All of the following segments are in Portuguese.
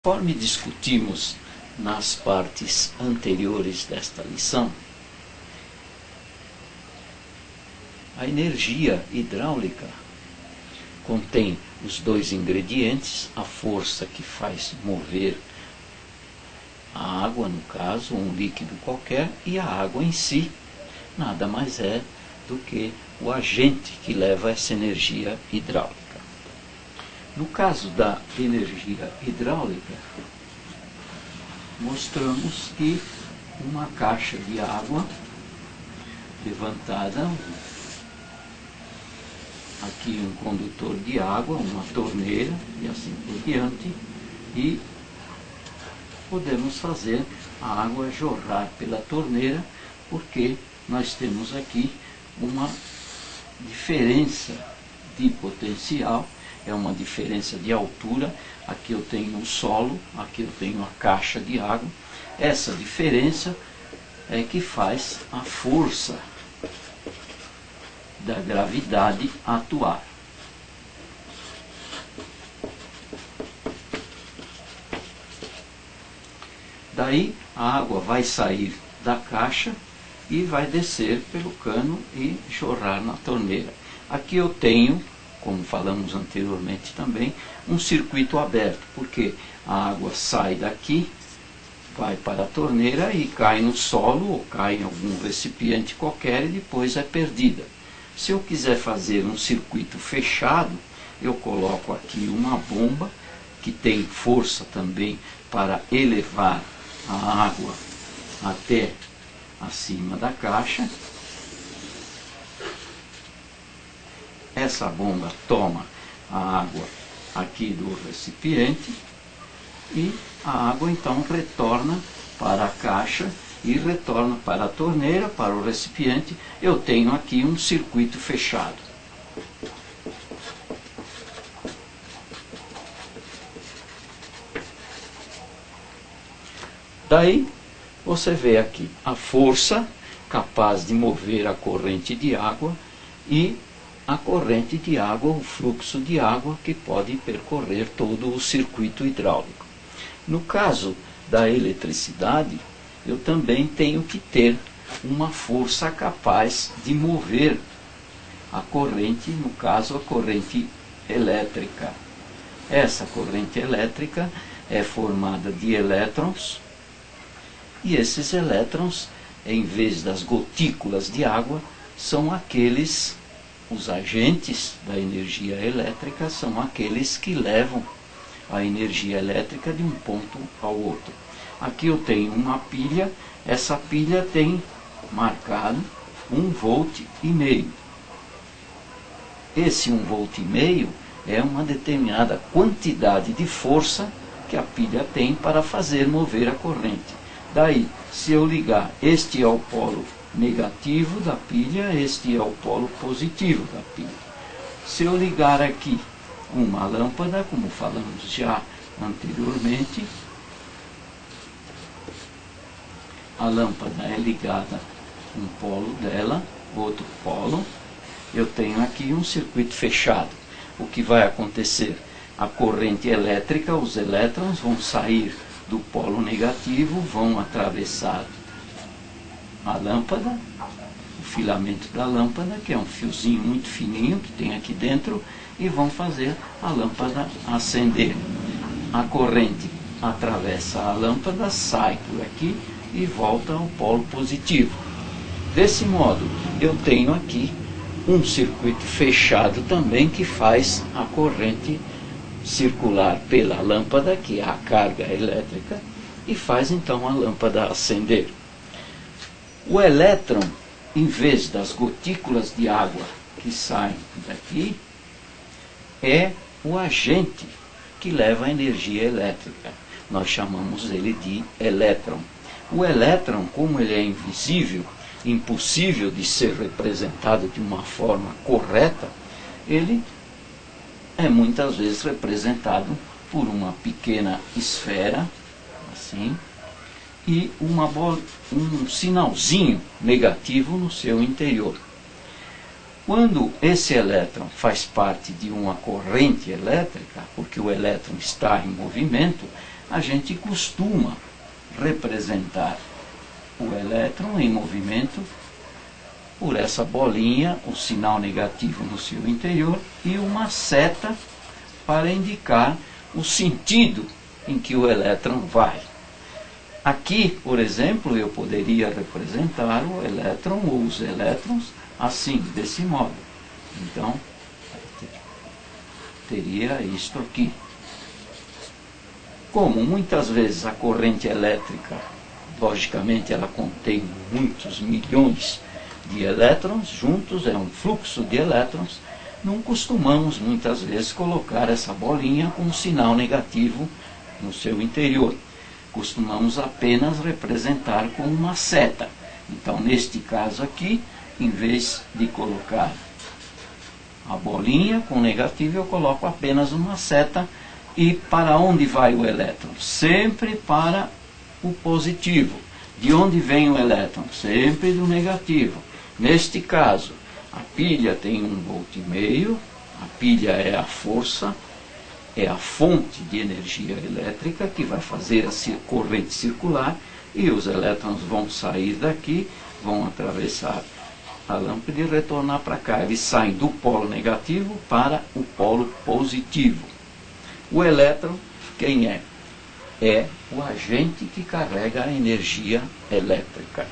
Conforme discutimos nas partes anteriores desta lição, a energia hidráulica contém os dois ingredientes, a força que faz mover a água, no caso, um líquido qualquer, e a água em si nada mais é do que o agente que leva essa energia hidráulica. No caso da energia hidráulica, mostramos que uma caixa de água levantada, aqui um condutor de água, uma torneira e assim por diante, e podemos fazer a água jorrar pela torneira, porque nós temos aqui uma diferença de potencial. É uma diferença de altura. Aqui eu tenho o solo, aqui eu tenho a caixa de água. Essa diferença é que faz a força da gravidade atuar. Daí a água vai sair da caixa e vai descer pelo cano e jorrar na torneira. Aqui eu tenho, como falamos anteriormente também, um circuito aberto, porque a água sai daqui, vai para a torneira e cai no solo ou cai em algum recipiente qualquer e depois é perdida. Se eu quiser fazer um circuito fechado, eu coloco aqui uma bomba que tem força também para elevar a água até acima da caixa. Essa bomba toma a água aqui do recipiente e a água então retorna para a caixa e retorna para a torneira, para o recipiente. Eu tenho aqui um circuito fechado. Daí você vê aqui a força capaz de mover a corrente de água e a corrente de água, o fluxo de água que pode percorrer todo o circuito hidráulico. No caso da eletricidade, eu também tenho que ter uma força capaz de mover a corrente, no caso a corrente elétrica. Essa corrente elétrica é formada de elétrons, e esses elétrons, em vez das gotículas de água, são aqueles, os agentes da energia elétrica são aqueles que levam a energia elétrica de um ponto ao outro. Aqui eu tenho uma pilha, essa pilha tem marcado 1,5 volt. Esse 1,5 volt é uma determinada quantidade de força que a pilha tem para fazer mover a corrente. Daí, se eu ligar, este é o polo negativo da pilha, este é o polo positivo da pilha. Se eu ligar aqui uma lâmpada, como falamos já anteriormente, a lâmpada é ligada um polo dela, outro polo, eu tenho aqui um circuito fechado. O que vai acontecer? A corrente elétrica, os elétrons vão sair do polo negativo, vão atravessar a lâmpada, o filamento da lâmpada, que é um fiozinho muito fininho que tem aqui dentro, e vão fazer a lâmpada acender. A corrente atravessa a lâmpada, sai por aqui e volta ao polo positivo. Desse modo, eu tenho aqui um circuito fechado também que faz a corrente circular pela lâmpada, que é a carga elétrica, e faz então a lâmpada acender. O elétron, em vez das gotículas de água que saem daqui, é o agente que leva a energia elétrica. Nós chamamos ele de elétron. O elétron, como ele é invisível, impossível de ser representado de uma forma correta, ele é muitas vezes representado por uma pequena esfera, assim, e um sinalzinho negativo no seu interior. Quando esse elétron faz parte de uma corrente elétrica, porque o elétron está em movimento, a gente costuma representar o elétron em movimento por essa bolinha, o sinal negativo no seu interior, e uma seta para indicar o sentido em que o elétron vai. Aqui, por exemplo, eu poderia representar o elétron ou os elétrons assim, desse modo. Então, teria isto aqui. Como muitas vezes a corrente elétrica, logicamente, ela contém muitos milhões de elétrons juntos, é um fluxo de elétrons, não costumamos muitas vezes colocar essa bolinha com um sinal negativo no seu interior. Costumamos apenas representar com uma seta. Então, neste caso aqui, em vez de colocar a bolinha com negativo, eu coloco apenas uma seta. E para onde vai o elétron? Sempre para o positivo. De onde vem o elétron? Sempre do negativo. Neste caso, a pilha tem 1,5 V, a pilha é a força, é a fonte de energia elétrica que vai fazer a corrente circular, e os elétrons vão sair daqui, vão atravessar a lâmpada e retornar para cá. Eles saem do polo negativo para o polo positivo. O elétron, quem é? É o agente que carrega a energia elétrica.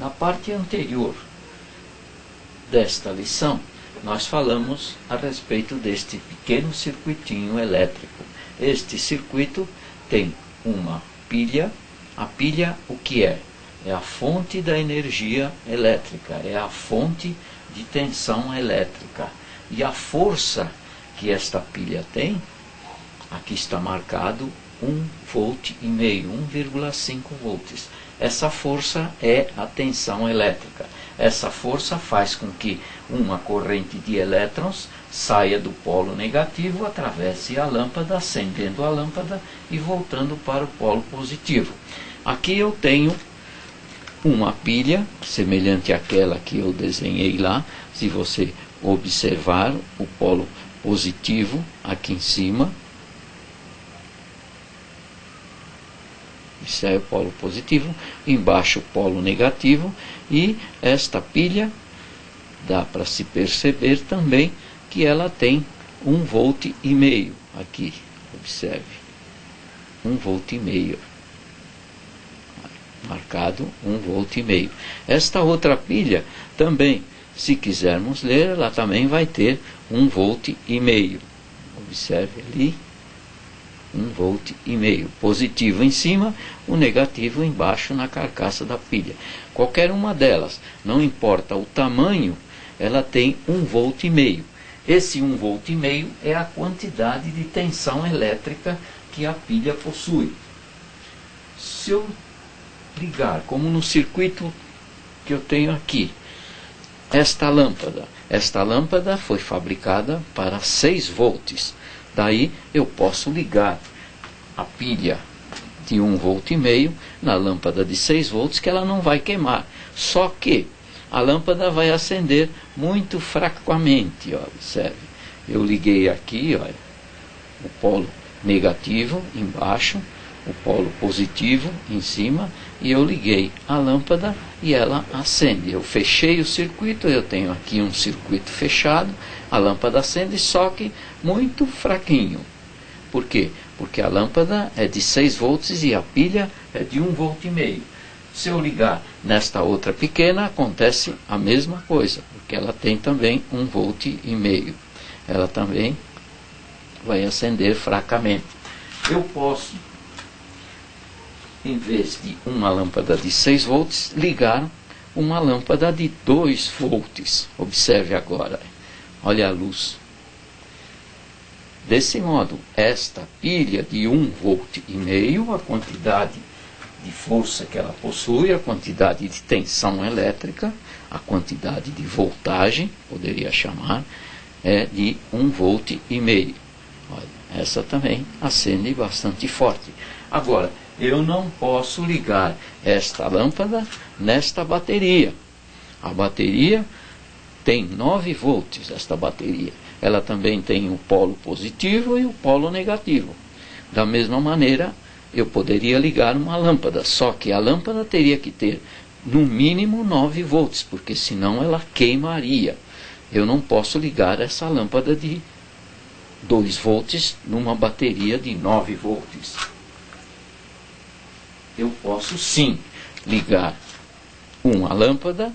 Na parte anterior desta lição, nós falamos a respeito deste pequeno circuitinho elétrico. Este circuito tem uma pilha. A pilha, o que é? É a fonte da energia elétrica, é a fonte de tensão elétrica. E a força que esta pilha tem, aqui está marcado 1,5 V, 1,5 volts. Essa força é a tensão elétrica. Essa força faz com que uma corrente de elétrons saia do polo negativo, atravesse a lâmpada, acendendo a lâmpada e voltando para o polo positivo. Aqui eu tenho uma pilha, semelhante àquela que eu desenhei lá. Se você observar o polo positivo aqui em cima, isso é o polo positivo, embaixo o polo negativo, e esta pilha, dá para se perceber também que ela tem 1,5 V aqui, observe, 1,5 V. Marcado 1,5 V. Esta outra pilha também, se quisermos ler, ela também vai ter 1,5 V. Observe ali, 1,5 V. Positivo em cima, o negativo embaixo na carcaça da pilha. Qualquer uma delas, não importa o tamanho, ela tem 1,5 V. Esse 1,5 V é a quantidade de tensão elétrica que a pilha possui. Se eu ligar, como no circuito que eu tenho aqui, esta lâmpada foi fabricada para 6 volts. Daí eu posso ligar a pilha de 1,5 V na lâmpada de 6 volts, que ela não vai queimar. Só que a lâmpada vai acender muito fracamente. Ó, observe, eu liguei aqui, olha, o polo negativo embaixo, o polo positivo em cima, e eu liguei a lâmpada e ela acende. Eu fechei o circuito, eu tenho aqui um circuito fechado, a lâmpada acende, só que muito fraquinho. Por quê? Porque a lâmpada é de 6 volts e a pilha é de 1,5 V. Se eu ligar nesta outra pequena, acontece a mesma coisa, porque ela tem também 1,5 V. Ela também vai acender fracamente. Eu posso, em vez de uma lâmpada de 6 volts, ligar uma lâmpada de 2 volts. Observe agora, olha a luz. Desse modo, esta pilha de 1,5 V, a quantidade de força que ela possui, a quantidade de tensão elétrica, a quantidade de voltagem, poderia chamar, é de 1,5 V. Olha, essa também acende bastante forte. Agora, eu não posso ligar esta lâmpada nesta bateria. A bateria tem 9 volts, esta bateria. Ela também tem o polo positivo e o polo negativo. Da mesma maneira, eu poderia ligar uma lâmpada, só que a lâmpada teria que ter no mínimo 9 volts, porque senão ela queimaria. Eu não posso ligar essa lâmpada de 2 volts numa bateria de 9 volts. Eu posso sim ligar uma lâmpada,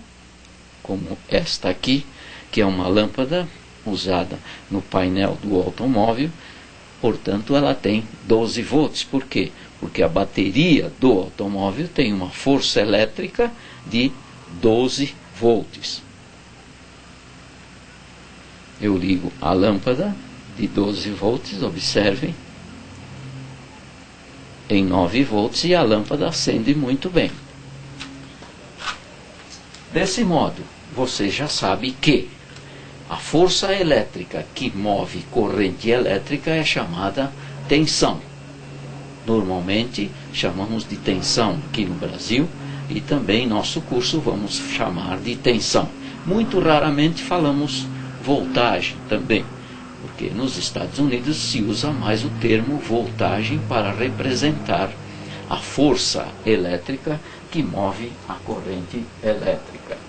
como esta aqui, que é uma lâmpada usada no painel do automóvel. Portanto, ela tem 12 volts. Por quê? Porque a bateria do automóvel tem uma força elétrica de 12 volts. Eu ligo a lâmpada de 12 volts, observem, em 9 volts, e a lâmpada acende muito bem. Desse modo, você já sabe que a força elétrica que move corrente elétrica é chamada tensão. Normalmente chamamos de tensão aqui no Brasil, e também nosso curso vamos chamar de tensão. Muito raramente falamos voltagem também, porque nos Estados Unidos se usa mais o termo voltagem para representar a força elétrica que move a corrente elétrica.